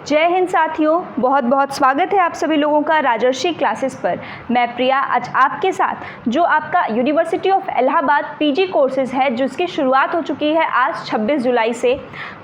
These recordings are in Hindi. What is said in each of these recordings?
जय हिंद साथियों, बहुत बहुत स्वागत है आप सभी लोगों का राजर्षि क्लासेस पर। मैं प्रिया आज आपके साथ जो आपका university of Allahabad PG courses है जिसकी शुरुआत हो चुकी है आज 26 जुलाई से।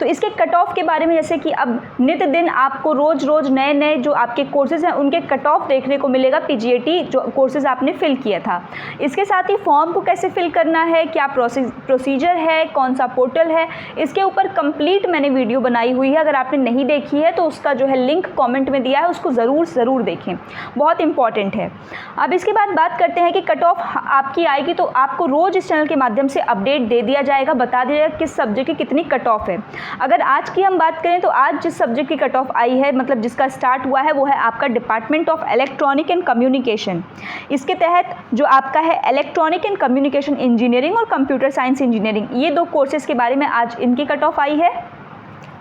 तो इसके कट ऑफ के बारे में, जैसे कि अब नित दिन आपको रोज़ नए नए जो आपके कोर्सेज़ हैं उनके कट ऑफ देखने को मिलेगा। पीजीएटी जो कोर्सेज़ आपने फिल किया था, इसके साथ ही फॉर्म को कैसे फिल करना है, क्या प्रोसीजर है, कौन सा पोर्टल है, इसके ऊपर कंप्लीट मैंने वीडियो बनाई हुई है। अगर आपने नहीं देखी है तो उसका जो है लिंक कमेंट में दिया है, उसको ज़रूर देखें, बहुत इंपॉर्टेंट है। अब इसके बाद बात करते हैं कि कट ऑफ आपकी आएगी तो आपको रोज़ इस चैनल के माध्यम से अपडेट दे दिया जाएगा, बता दिया जाएगा किस सब्जेक्ट की कितनी कट ऑफ है। अगर आज की हम बात करें तो आज जिस सब्जेक्ट की कट ऑफ आई है, मतलब जिसका स्टार्ट हुआ है, वो है आपका department of electronic and communication. इसके तहत जो आपका है इलेक्ट्रॉनिक एंड कम्युनिकेशन इंजीनियरिंग और कंप्यूटर साइंस इंजीनियरिंग, ये दो कोर्सेज़ के बारे में आज इनकी कट ऑफ आई है।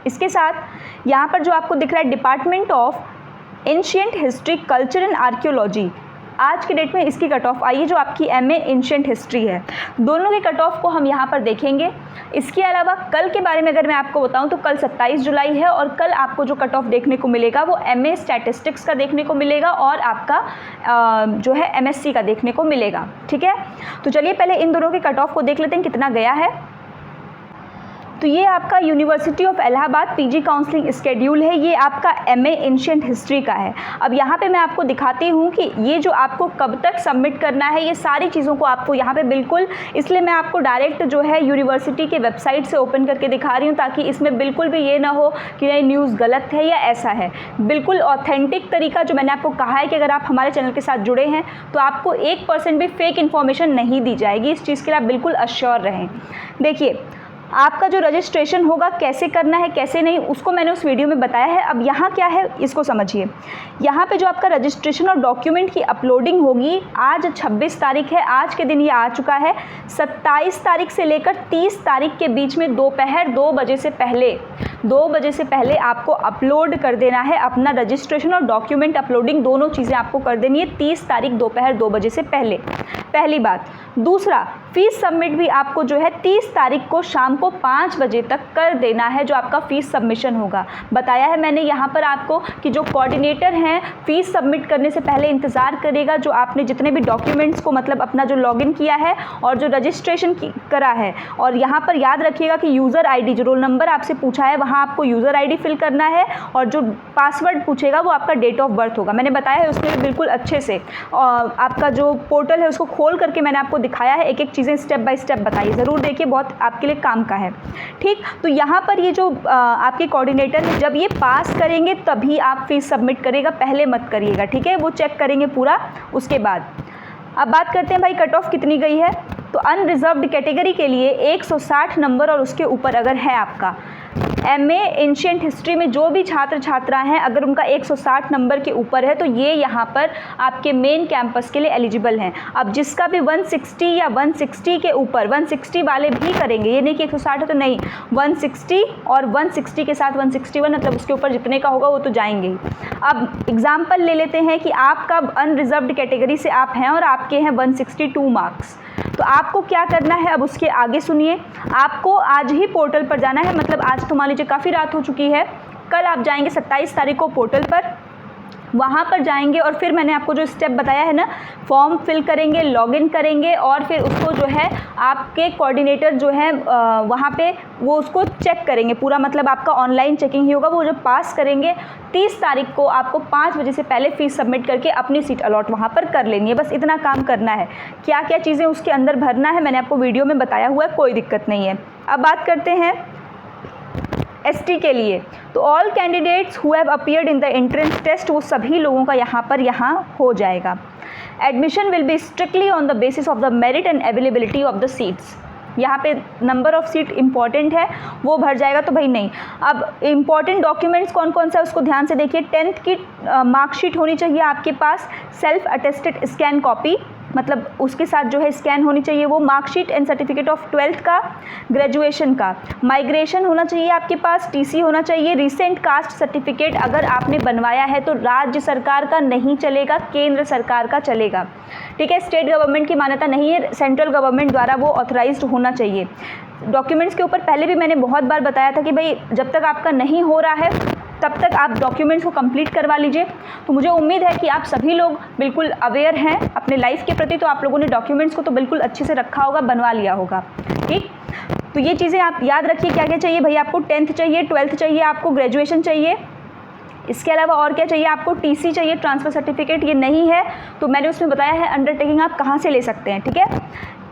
इसके साथ यहाँ पर जो आपको दिख रहा है department of ancient history, culture and archaeology, आज की डेट में इसकी कट ऑफ आई है जो आपकी एमए एंशिएंट हिस्ट्री है। दोनों के कट ऑफ को हम यहाँ पर देखेंगे। इसके अलावा कल के बारे में अगर मैं आपको बताऊं तो कल 27 जुलाई है और कल आपको जो कट ऑफ देखने को मिलेगा वो एमए स्टैटिस्टिक्स का देखने को मिलेगा और आपका जो है एमएससी का देखने को मिलेगा। ठीक है, तो चलिए पहले इन दोनों के कट ऑफ को देख लेते हैं कितना गया है। तो ये आपका university of Allahabad PG counselling schedule है, ये आपका एमए एंशिएंट हिस्ट्री का है। अब यहाँ पे मैं आपको दिखाती हूँ कि ये जो आपको कब तक सबमिट करना है, ये सारी चीज़ों को आपको यहाँ पे बिल्कुल, इसलिए मैं आपको डायरेक्ट जो है यूनिवर्सिटी के वेबसाइट से ओपन करके दिखा रही हूँ ताकि इसमें बिल्कुल भी ये ना हो कि नहीं न्यूज़ गलत है या ऐसा है। बिल्कुल ऑथेंटिक तरीका जो मैंने आपको कहा है कि अगर आप हमारे चैनल के साथ जुड़े हैं तो आपको 1% भी फेक इन्फॉर्मेशन नहीं दी जाएगी। इस चीज़ के लिए आप बिल्कुल अश्योर रहें। देखिए, आपका जो रजिस्ट्रेशन होगा कैसे करना है कैसे नहीं, उसको मैंने उस वीडियो में बताया है। अब यहाँ क्या है इसको समझिए। यहाँ पे जो आपका रजिस्ट्रेशन और डॉक्यूमेंट की अपलोडिंग होगी, आज 26 तारीख है, आज के दिन ये आ चुका है। 27 तारीख से लेकर 30 तारीख के बीच में दोपहर 2 बजे से पहले आपको अपलोड कर देना है अपना रजिस्ट्रेशन और डॉक्यूमेंट अपलोडिंग, दोनों चीज़ें आपको कर देनी है 30 तारीख दोपहर 2 बजे से पहले, पहली बात। दूसरा, फीस सबमिट भी आपको जो है 30 तारीख को शाम को 5 बजे तक कर देना है, जो आपका फ़ीस सबमिशन होगा। बताया है मैंने यहाँ पर आपको कि जो कोऑर्डिनेटर हैं फ़ीस सबमिट करने से पहले इंतज़ार करेगा, जो आपने जितने भी डॉक्यूमेंट्स को मतलब अपना जो लॉगिन किया है और जो रजिस्ट्रेशन करा है, और यहाँ पर याद रखिएगा कि यूज़र आईडी, जो रोल नंबर आपसे पूछा है वहाँ आपको यूज़र आईडी फिल करना है और जो पासवर्ड पूछेगा वो आपका डेट ऑफ बर्थ होगा। मैंने बताया है उसमें बिल्कुल अच्छे से, और आपका जो पोर्टल है उसको खोल करके मैंने आपको दिखाया है, एक एक चीज़ें स्टेप बाय स्टेप बताइए, ज़रूर देखिए, बहुत आपके लिए काम का है। ठीक, तो यहाँ पर ये जो आपके कोऑर्डिनेटर है, जब ये पास करेंगे तभी आप फीस सबमिट करिएगा, पहले मत करिएगा। ठीक है, वो चेक करेंगे पूरा उसके बाद। अब बात करते हैं भाई कट ऑफ कितनी गई है। तो अनरिजर्व्ड कैटेगरी के लिए 160 नंबर और उसके ऊपर अगर है आपका एमए एंशिएंट हिस्ट्री में जो भी छात्र छात्रा हैं, अगर उनका 160 नंबर के ऊपर है तो ये यहाँ पर आपके मेन कैंपस के लिए एलिजिबल हैं। अब जिसका भी 160 या 160 के ऊपर, 160 वाले भी करेंगे, ये नहीं कि 160 है तो नहीं, 160 और 160 के साथ 161, मतलब उसके ऊपर जितने का होगा वो तो जाएंगे ही। अब एग्जाम्पल ले लेते हैं कि आपका अनरिजर्व्ड कैटेगरी से आप हैं और आपके हैं 162 मार्क्स, तो आपको क्या करना है, अब उसके आगे सुनिए। आपको आज ही पोर्टल पर जाना है, मतलब आज तो मान लीजिए काफ़ी रात हो चुकी है, कल आप जाएंगे 27 तारीख को पोर्टल पर, वहाँ पर जाएंगे और फिर मैंने आपको जो स्टेप बताया है ना, फॉर्म फिल करेंगे, लॉगिन करेंगे और फिर उसको जो है आपके कोऑर्डिनेटर जो है वहाँ पे वो उसको चेक करेंगे पूरा, मतलब आपका ऑनलाइन चेकिंग ही होगा। वो जब पास करेंगे 30 तारीख को आपको 5 बजे से पहले फ़ीस सबमिट करके अपनी सीट अलॉट वहाँ पर कर लेनी है। बस इतना काम करना है। क्या क्या चीज़ें उसके अंदर भरना है मैंने आपको वीडियो में बताया हुआ है, कोई दिक्कत नहीं है। अब बात करते हैं एसटी के लिए। तो all candidates who have appeared in the entrance test, वो सभी लोगों का यहाँ हो जाएगा। Admission will be strictly on the basis of the merit and availability of the seats. यहाँ पे नंबर ऑफ़ सीट इंपॉर्टेंट है, वो भर जाएगा तो भाई नहीं। अब इंपॉर्टेंट डॉक्यूमेंट्स कौन कौन सा है उसको ध्यान से देखिए। 10th की मार्कशीट होनी चाहिए आपके पास, सेल्फ अटेस्टेड स्कैन कॉपी, मतलब उसके साथ जो है स्कैन होनी चाहिए वो, marksheet and certificate of 12th का, ग्रेजुएशन का, माइग्रेशन होना चाहिए आपके पास, टीसी होना चाहिए, रिसेंट कास्ट सर्टिफिकेट अगर आपने बनवाया है तो राज्य सरकार का नहीं चलेगा, केंद्र सरकार का चलेगा। ठीक है, स्टेट गवर्नमेंट की मान्यता नहीं है, सेंट्रल गवर्नमेंट द्वारा वो ऑथराइज्ड होना चाहिए। डॉक्यूमेंट्स के ऊपर पहले भी मैंने बहुत बार बताया था कि भाई जब तक आपका नहीं हो रहा है तब तक आप डॉक्यूमेंट्स को कंप्लीट करवा लीजिए। तो मुझे उम्मीद है कि आप सभी लोग बिल्कुल अवेयर हैं अपने लाइफ के प्रति, तो आप लोगों ने डॉक्यूमेंट्स को तो बिल्कुल अच्छे से रखा होगा, बनवा लिया होगा। ठीक, तो ये चीज़ें आप याद रखिए क्या क्या चाहिए भाई। आपको 10th चाहिए, 12th चाहिए, आपको ग्रेजुएशन चाहिए, इसके अलावा और क्या चाहिए, आपको टीसी चाहिए, ट्रांसफ़र सर्टिफिकेट। ये नहीं है तो मैंने उसमें बताया है अंडरटेकिंग आप कहाँ से ले सकते हैं। ठीक है,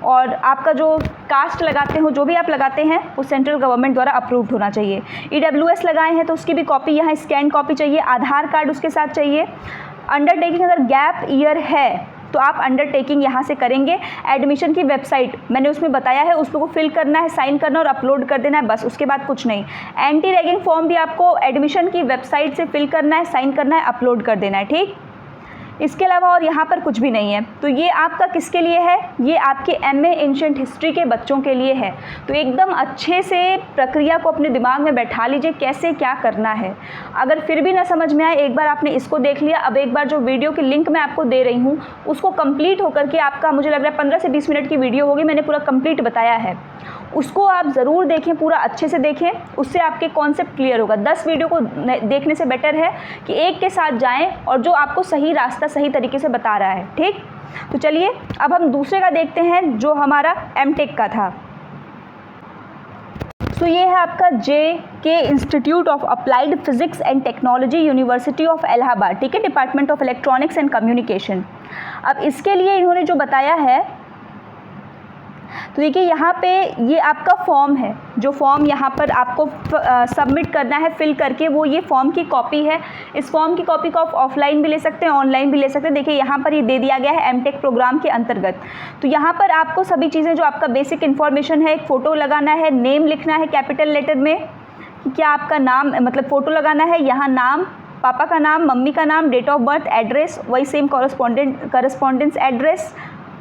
और आपका जो कास्ट लगाते हो, जो भी आप लगाते हैं वो सेंट्रल गवर्नमेंट द्वारा अप्रूव्ड होना चाहिए। EWS लगाए हैं तो उसकी भी कॉपी यहाँ स्कैन कॉपी चाहिए, आधार कार्ड उसके साथ चाहिए। अंडरटेकिंग अगर गैप ईयर है तो आप अंडरटेकिंग यहाँ से करेंगे। एडमिशन की वेबसाइट मैंने उसमें बताया है, उसको फिल करना है, साइन करना और अपलोड कर देना है, बस उसके बाद कुछ नहीं। एंटी रैगिंग फॉर्म भी आपको एडमिशन की वेबसाइट से फिल करना है, साइन करना है, अपलोड कर देना है। ठीक, इसके अलावा और यहाँ पर कुछ भी नहीं है। तो ये आपका किसके लिए है, ये आपके MA एंशिएंट हिस्ट्री के बच्चों के लिए है। तो एकदम अच्छे से प्रक्रिया को अपने दिमाग में बैठा लीजिए कैसे क्या करना है। अगर फिर भी ना समझ में आए, एक बार आपने इसको देख लिया, अब एक बार जो वीडियो की लिंक मैं आपको दे रही हूँ उसको कंप्लीट होकर के आपका, मुझे लग रहा है 15 से 20 मिनट की वीडियो होगी, मैंने पूरा कंप्लीट बताया है, उसको आप ज़रूर देखें, पूरा अच्छे से देखें, उससे आपके कॉन्सेप्ट क्लियर होगा। 10 वीडियो को देखने से बेटर है कि एक के साथ जाएं और जो आपको सही रास्ता सही तरीके से बता रहा है। ठीक, तो चलिए अब हम दूसरे का देखते हैं जो हमारा MTech का था। तो ये है आपका JK institute of applied physics and technology, university of Allahabad. ठीक है, department of electronics and communication. अब इसके लिए इन्होंने जो बताया है, तो देखिए यहाँ पे ये आपका फॉर्म है, जो फॉर्म यहाँ पर आपको सबमिट करना है फिल करके, वो ये फॉर्म की कॉपी है। इस फॉर्म की कॉपी को आप ऑफलाइन भी ले सकते हैं, ऑनलाइन भी ले सकते हैं। देखिए यहाँ पर ये दे दिया गया है MTech प्रोग्राम के अंतर्गत। तो यहाँ पर आपको सभी चीज़ें जो आपका बेसिक इन्फॉर्मेशन है, एक फ़ोटो लगाना है, नेम लिखना है कैपिटल लेटर में, क्या आपका नाम, मतलब फ़ोटो लगाना है, यहाँ नाम, पापा का नाम, मम्मी का नाम, डेट ऑफ बर्थ, एड्रेस, वही सेम करस्पॉन्डेंस एड्रेस,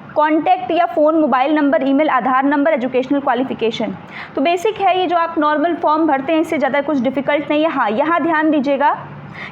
कॉन्टैक्ट या फ़ोन, मोबाइल नंबर, ईमेल, आधार नंबर, एजुकेशनल क्वालिफिकेशन। तो बेसिक है ये जो आप नॉर्मल फॉर्म भरते हैं, इससे ज़्यादा कुछ डिफ़िकल्ट नहीं है। हाँ, यहाँ ध्यान दीजिएगा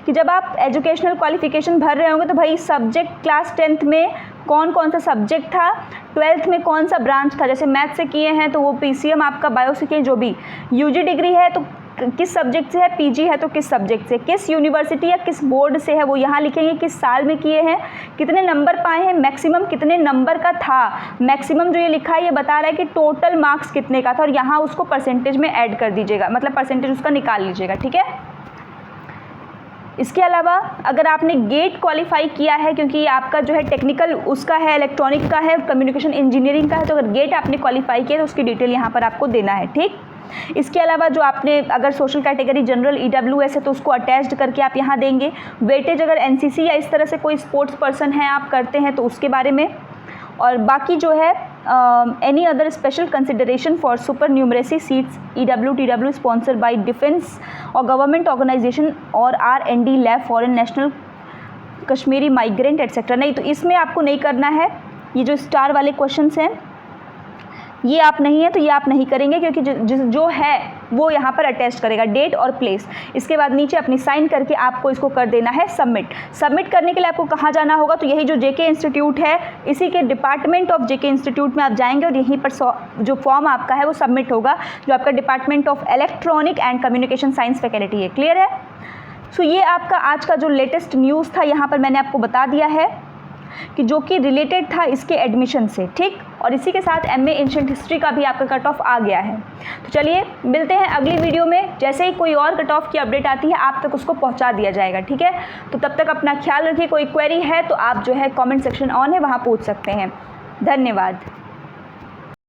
कि जब आप एजुकेशनल क्वालिफिकेशन भर रहे होंगे तो भाई सब्जेक्ट क्लास 10th में कौन कौन सा सब्जेक्ट था, 12th में कौन सा ब्रांच था। जैसे मैथ से किए हैं तो वो PCM आपका, बायो से किए जो भी, UG डिग्री है तो किस सब्जेक्ट से है, PG है तो किस सब्जेक्ट से, किस यूनिवर्सिटी या किस बोर्ड से है वो यहाँ लिखेंगे, किस साल में किए हैं, कितने नंबर पाए हैं, मैक्सिमम कितने नंबर का था। मैक्सिमम जो ये लिखा है ये बता रहा है कि टोटल मार्क्स कितने का था, और यहाँ उसको परसेंटेज में ऐड कर दीजिएगा, मतलब परसेंटेज उसका निकाल लीजिएगा। ठीक है, इसके अलावा अगर आपने गेट क्वालिफाई किया है, क्योंकि ये आपका जो है टेक्निकल उसका है, इलेक्ट्रॉनिक का है, कम्युनिकेशन इंजीनियरिंग का है, तो अगर गेट आपने क्वालिफाई किया तो उसकी डिटेल यहाँ पर आपको देना है। ठीक, इसके अलावा जो आपने अगर सोशल कैटेगरी जनरल EWS है तो उसको अटैच्ड करके आप यहाँ देंगे। वेटेज अगर NCC या इस तरह से कोई स्पोर्ट्स पर्सन है आप करते हैं तो उसके बारे में, और बाकी जो है any other special consideration for super numeracy seats EWTW sponsored by defence और गवर्नमेंट ऑर्गेनाइजेशन और R&D lab foreign national Kashmiri migrant etcetera. नहीं, तो इसमें आपको नहीं करना है। ये जो स्टार वाले क्वेश्चंस हैं ये आप नहीं है तो ये आप नहीं करेंगे, क्योंकि जो है वो यहाँ पर अटैच करेगा डेट और प्लेस। इसके बाद नीचे अपनी साइन करके आपको इसको कर देना है सबमिट। सबमिट करने के लिए आपको कहाँ जाना होगा, तो यही जो JK इंस्टीट्यूट है इसी के डिपार्टमेंट ऑफ JK इंस्टीट्यूट में आप जाएंगे और यहीं पर जो फॉर्म आपका है वो सबमिट होगा, जो आपका department of electronic and communication science faculty है। क्लियर है। सो ये आपका आज का जो लेटेस्ट न्यूज़ था यहाँ पर मैंने आपको बता दिया है कि जो कि रिलेटेड था इसके एडमिशन से। ठीक, और इसी के साथ MA एंशिएंट हिस्ट्री का भी आपका कट ऑफ आ गया है। तो चलिए मिलते हैं अगली वीडियो में, जैसे ही कोई और कट ऑफ की अपडेट आती है आप तक उसको पहुंचा दिया जाएगा। ठीक है, तो तब तक अपना ख्याल रखिए। कोई क्वेरी है तो आप जो है कमेंट सेक्शन ऑन है, वहाँ पूछ सकते हैं। धन्यवाद।